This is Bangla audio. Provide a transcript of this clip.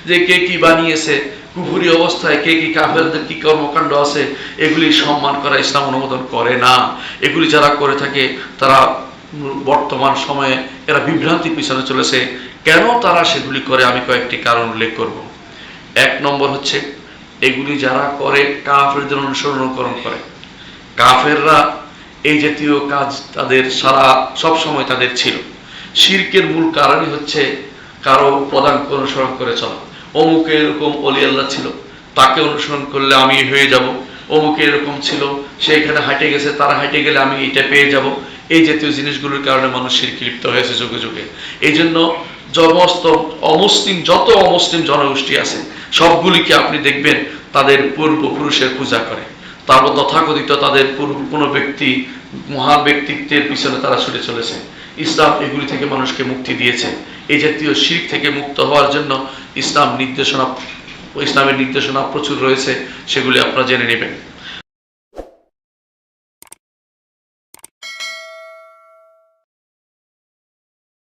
যে কে কি বানিয়েছে, কুফরি অবস্থায় কে কি কাফেরদের কি কর্মকাণ্ড আছে, এগুলি সম্মান করা ইসলাম অনুমোদন করে না। এগুলি যারা করে থাকে তারা বর্তমান সময়ে এরা বিভ্রান্তির পিছনে চলেছে। কেন তারা সেগুলি করে আমি কয়েকটি কারণ উল্লেখ করব। এক নম্বর হচ্ছে, এগুলি যারা করে কাফেরদের অনুসরণ করে। কাফেররা এই জাতীয় কাজ তাদের সব সময় তাদের ছিল। শিরকের মূল কারণই হচ্ছে কারো পদাঙ্ক অনুসরণ করে চলা। অমুকে এরকম অলি আল্লাহ ছিল, তাকে অনুসরণ করলে আমি হয়ে যাব। অমুকে এরকম ছিল, সে এখানে হাঁটে গেছে, তারা হাঁটে গেলে আমি এটা পেয়ে যাব। এই জাতীয় জিনিসগুলোর কারণে মানুষ শিরকে লিপ্ত হয়েছে যুগে যুগে। এই জন্য সমস্ত যত অমুসলিম জনগোষ্ঠী আছে সবগুলিকে আপনি দেখবেন তাদের পূর্বপুরুষের পূজা করে। তারপর তথাকথিত তাদের কোনো ব্যক্তি মহান ব্যক্তিত্বের পিছনে তারা ছুটে চলেছে। ইসলাম এগুলি থেকে মানুষকে মুক্তি দিয়েছে। এই জাতীয় শিরক থেকে মুক্ত হওয়ার জন্য ইসলামের নির্দেশনা প্রচুর রয়েছে, সেগুলি আপনারা জেনে নেবেন।